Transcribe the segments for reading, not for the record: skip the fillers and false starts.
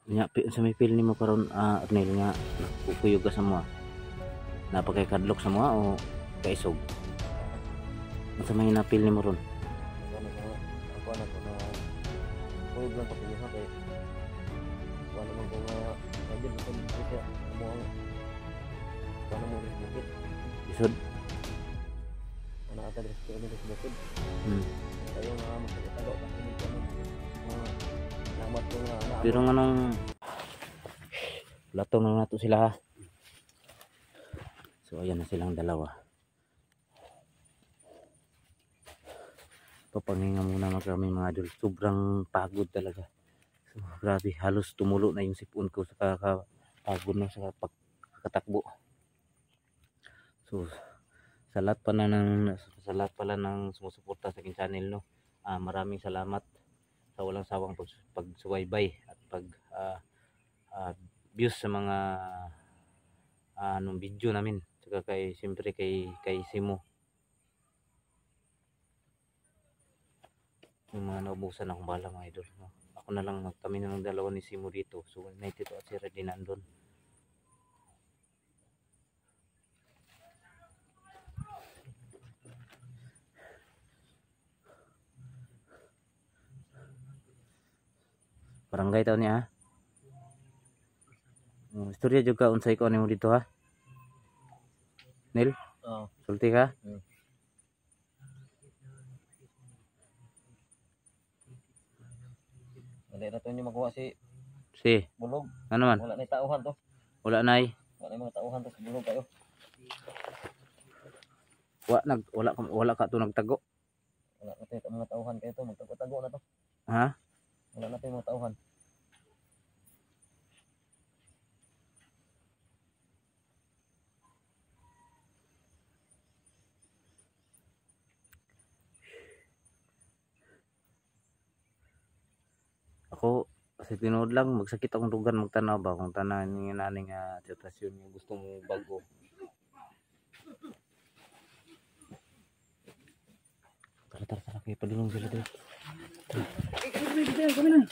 nya sa may pil nimo karon Arnel nga nakukuyog ka sa mga napakay kadlok sa mga o kaisog. Unsa may napil nimo ron? Ako na ko na kuyog lang pag ha kay wala man ko nga medyo ko siya mo ang wala mo rin bukit. Isod. Ana ata dres ko ni bukit. Kayo nga magkatago pa kini ko salamat ko nga na. Pero nganong latong na nato sila ha. So ayan na silang dalawa. Papanginga muna kami mga idol. Sobrang pagod talaga. So grabe, halos tumulo na yung sipon ko sa kakapagod na sa pagkatakbo. So sa lahat pala ng sumusuporta sa aking channel, no. Maraming salamat sa walang sawang pagsubaybay at views sa mga anong video namin. Saka siyempre kay Simo. Yung mga naubusan akong bala mga idol, no? Ako na lang, kami na lang dalawa ni Simo dito. So United at si Reddy nandun. Barangay tao niya ha. Istorya juga unsay ko nimo dito ha. Nil? Oo. Sulti ka? Wala na to niyo makuha si bulog. Ano man? Wala na tauhan to. Wala nay. Wala na mga tauhan to sa bulog kayo. Wala ka to nagtago. Wala na tayo mga tauhan kayo to, magtago-tago na to. Ha? Wala na tayo mga tauhan. Ako kasi tinuod lang magsakit akong dugan magtanaw ba kung tanan ni naning sitwasyon yung gusto mo bago. Tara kay padulong sila dito. Kami na.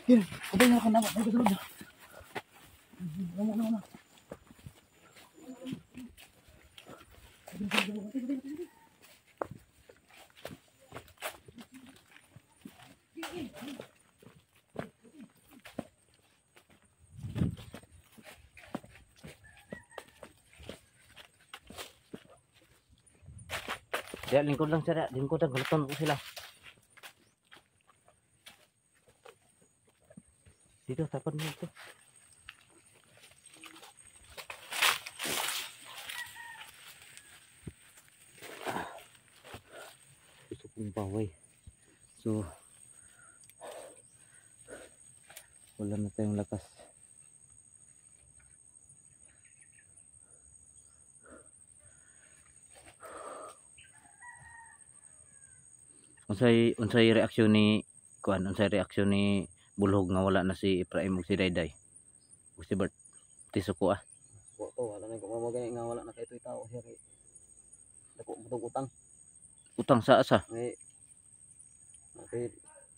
Yan, abay na kan ako sulod na. Ano. Ya, lingkod lang sila. Lingkod lang. Gulutan ko sila. Dito, tapan mo ito. Gusto kong baway. So, wala na tayong lakas. Unsay reaksyon ni Bulhog nga wala na si Efraim ug si Dayday ug si Bert tisuko Wala na ko mamagay nga wala na kay toy tao siya kay dako utang sa asa may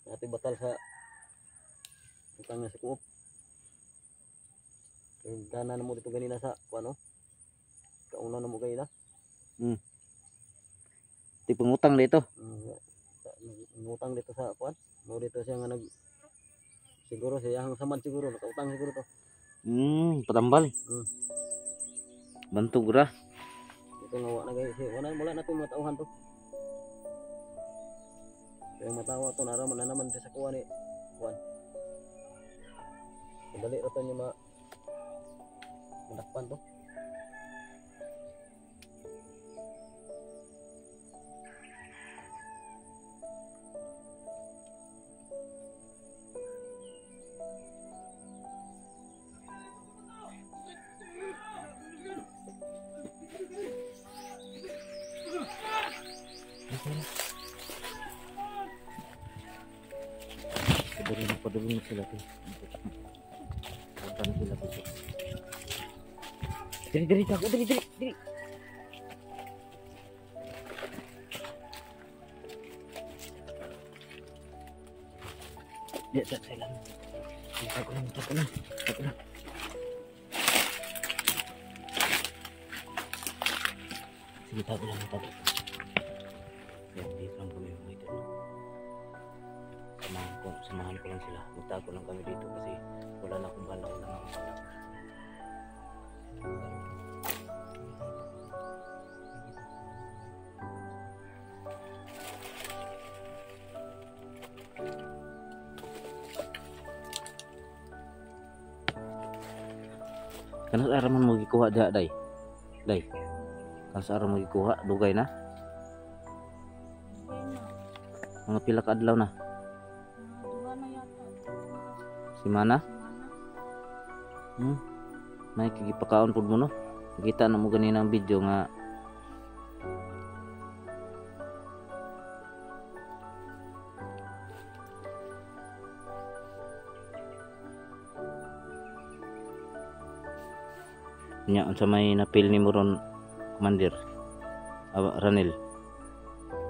natin batal sa utang na sa kuop. Kaya dana na mo dito ganina sa kuano kauna na mo ganina ti pangutang dito. Ngutang dito sa kuan mo dito siya nga siguro siya ang samad siguro nakautang siguro to patambal bantog ra ito nga wala na to mga tauhan to kaya matawa to naraman na naman sa kuan kuan dali ra to niya madakpan to. Padulong sila to. Punta na sila dito. Diri. Dia tak sila. Tago lang, tago lang, tago lang. Sige, tago lang, tago. Yan, dito lang kami mga idol. Samahan ko lang sila. Magtago lang kami dito kasi wala na akong bala, wala na akong bala. Kanas araw man mo gikuha diha, day. Day. Kanas araw mo gikuha, dugay na. Mga pila ka adlaw na. Dua na yata. Simana? Mana? May kigipakaon pud mo no. Kita na mo ganina ang video nga nya unsa may napil ni mo ron, Commander? Ranel.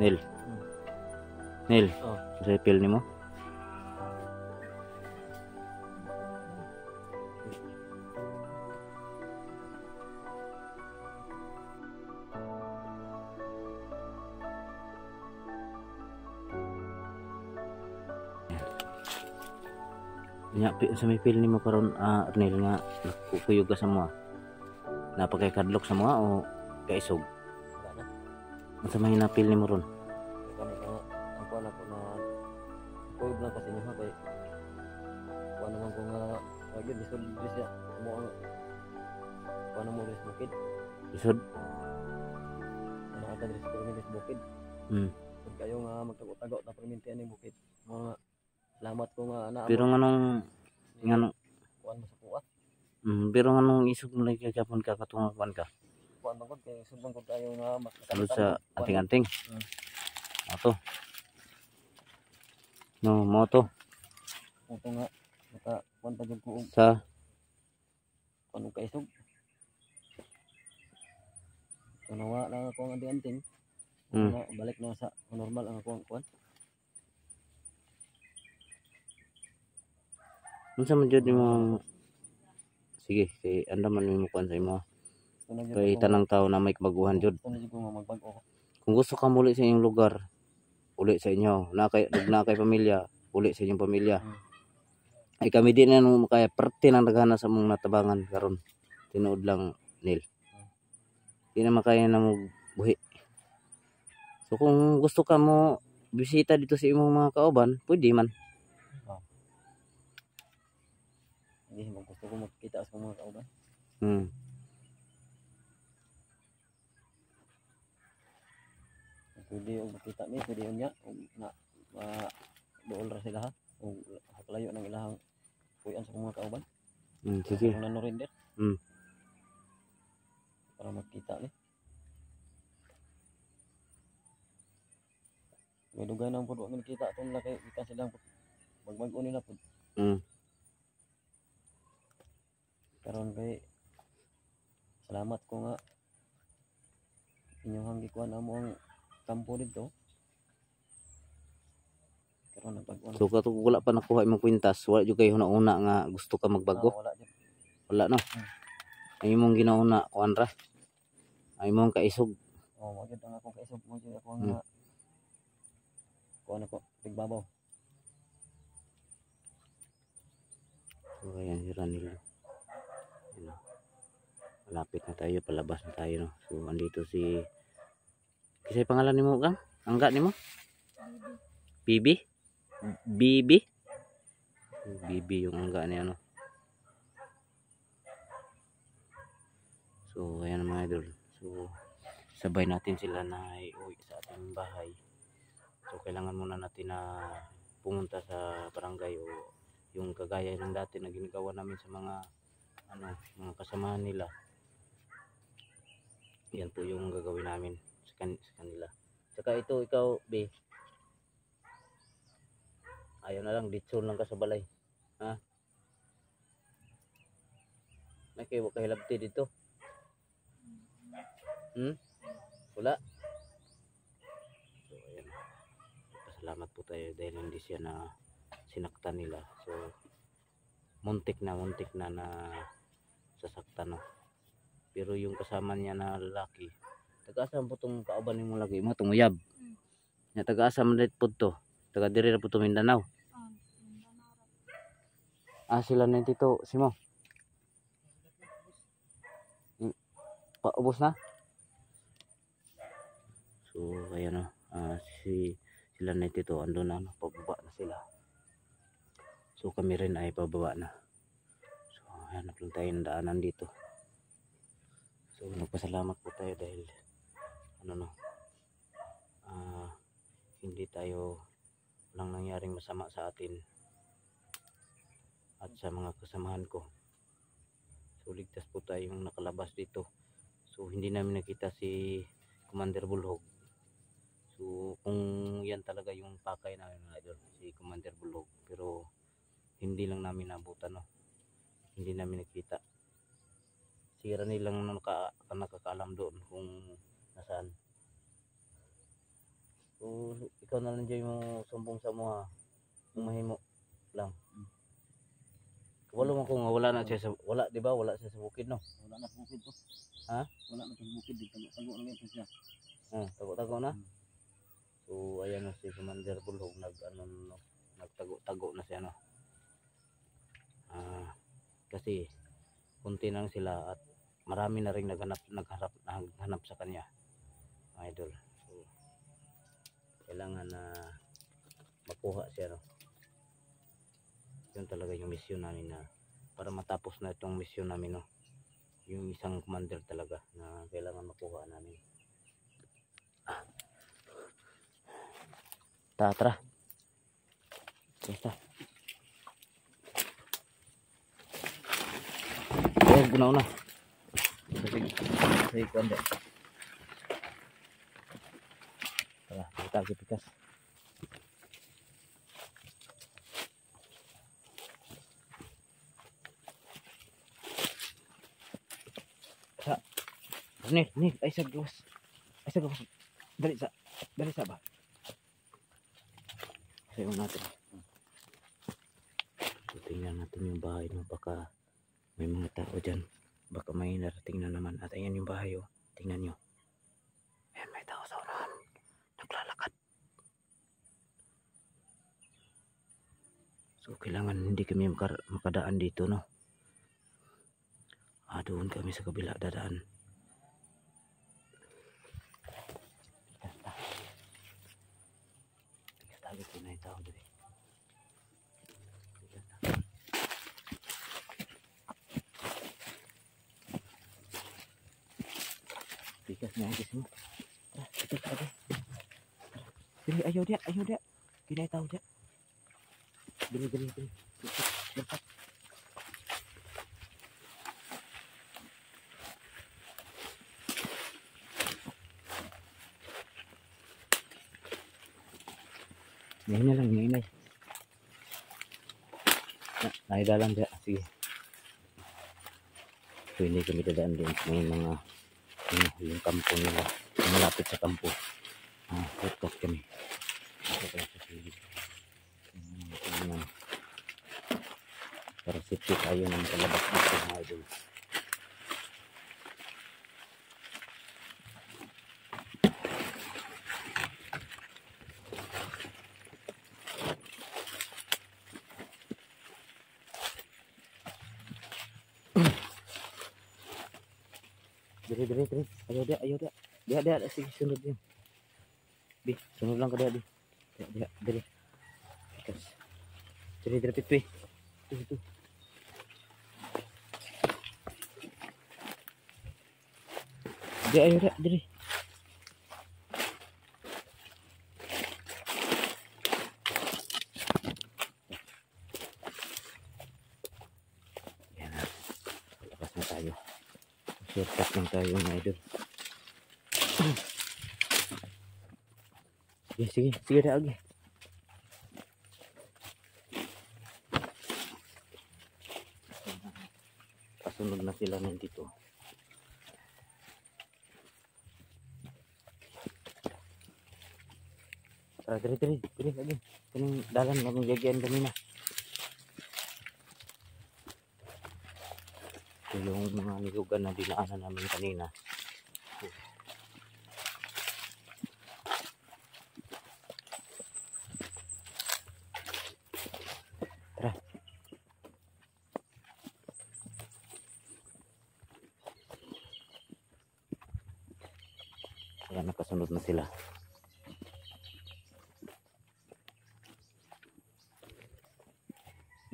Nel. Nel. Oh. Unsa pil ni mo? Nya unsa may pil ni mo karon, Ranel, nga nakukuyog ka sa mo? Napakay-kadlok sa mga o kaisog? Wala na. Unsa may napil ni mo ron? Kani ka ang kuan ako na kuyog lang kasi niya kay kuan naman ko nga agad lisod siya mo ang kuan mo ris bukid Isod? ana ada ris permilis bukid pag kayo nga magtago-tago na perminti ani bukid mga salamat ko nga ana Pero nganong kuan mo sa kuwa pero nganong isog mo lagi kagapon ka katungan ka? kuan bangod kay subang ko tayo nga mas Sulod sa anting-anting. Ato. No, mo to. Ito nga maka kuan pagod ko Sa kuan ka isog kanawa lang ako ang anting balik na sa normal ang akong kuan unsa man jud mo? Sige, kay andaman mo kuan sa imo. Kay tanang tao na may kabaguhan jud. Kung ko nga magbago Kung gusto ka muli sa inyong lugar, uli sa inyo. Na kay pamilya, uli sa inyong pamilya. Ay kami din na nung kaya parte ng daghana sa mong natabangan karon. Tinuod lang, Nil. Di na makaya na mo buhi. So kung gusto ka mo bisita dito sa imong mga kauban, pwede man. hindi mo gusto ko magkita sa mga kauban pwede o makita mi pwede unya na dool ra sila ha o haklayo ng ilahang kuyan sa mga kauban sige. kung nano rin din para makita ni may dugay nang pud wa man kita atong laki ikan silang magmag-uni na pud karon kay salamat ko nga inyong gikuan amo ang kampo dito karon nagpag-una So katong wala pa nakuha imong kwintas, wala jud kayo una nga gusto ka magbago. wala jud Wala no. Ay imong ginauna kuan ra. Ay imong kaisog. mo jud ang akong kaisog mo jud ako nga kuan ako tigbabaw So ayan si Ranil. Ayan, malapit na tayo, palabas na tayo no. So andito si kisay pangalan nimo Kang? Angga nimo? Bibi? Bibi? Bibi yung angga niya no. So ayan mga idol. So sabay natin sila na iuwi sa ating bahay. So kailangan muna natin na pumunta sa barangay o yung kagaya ng dati na ginagawa namin sa mga mga kasamahan nila. Yan po yung gagawin namin sa kanila. Saka ito ikaw, be. Ayaw na lang, ditsun lang ka sa balay. Ha? Nakiwa ka hilabti dito. Wala. So ayan. Pasalamat po tayo dahil hindi siya na sinaktan nila. So muntik na na sasaktan no. Pero yung kasama niya na lalaki, taga-asa po itong kauban mo lagi mo itong uyab. Nya taga-asa man po to, taga diri ra po to Mindanao. Sila na dito si mo. Paubos na. So ayan no, sila na dito ando na no, pababa na sila. So kami rin ay pababa na. So hanap lang tayo ng daanan dito. So nagpasalamat po tayo dahil ano no, hindi tayo walang nangyaring masama sa atin at sa mga kasamahan ko. So ligtas po tayong nakalabas dito. So hindi namin nakita si Commander Bulhog. So kung yan talaga yung pakay namin mga idol, si Commander Bulhog, pero hindi lang namin nabutan no. Hindi namin nakita. Sira nilang nakakaalam doon kung nasaan. So ikaw na lang dyan yung sumbong sa mga kung mahimo lang. Wala man kung wala na siya sa wala, di ba? Wala siya sa bukid no. Wala na sa bukid to. Ha? Wala na sa bukid, tago lang yan siya. Tago-tago na. So ayan na si Commander Bulhog nagtago-tago na siya no. Kasi kunti lang sila at marami na ring naghanap sa kanya. Idol. So kailangan na makuha siya no. Yun talaga yung mission namin na para matapos na itong mission namin no. Yung isang commander talaga na kailangan makuha namin. Tara. Basta. Ayan, una. Sige, kuanda. Tara, kita pikas. Nih, ay sa gawas. Dali sa ba? Sayo natin. So, tingnan natin yung bahay no, baka may mga tao dyan. Baka may narating na naman. At ayan yung bahay oh. Tingnan nyo. Ayan, may tao sa unahan. Naglalakad. So kailangan hindi kami makadaan dito no. Doon kami sa kabila dadaan. Tagot ko na yung tao dito. Pikas na agis mo. Tara. Dili, ayaw dia. Kinay tao dia. Dili. Lepas. Ngayon lang. Naidalang dia. Sige. So hindi kami dadaan din. May mga yung kampo nila. Malapit sa kampo. Shortcut kami. Para safety tayo ng kalabas dito mga idol. Diri. Ayaw dia. Dia sige sunod yun. Sunod lang ka dia. Diri. Kas. Diri pitwi. Itu. Dia ayaw dia, diri. Yan na. Lakas na tayo. Shortcut lang tayo mga idol. Sige dah lagi. Kasunod na sila nandito. Diri lagi. Kaning dalan na mong jagyan kanina. Ito yung mga nilugan na dinaanan namin kanina. Tara. Kaya nakasunod na sila.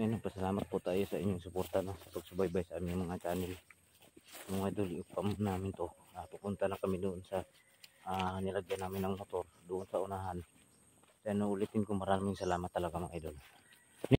Ngayon, nagpasalamat po tayo sa inyong suporta no, sa pagsubaybay sa aming mga channel. Mga idol, iupam namin to. Pupunta na kami doon sa nilagyan namin ng motor doon sa unahan. Kaya ulitin ko, maraming salamat talaga mga idol.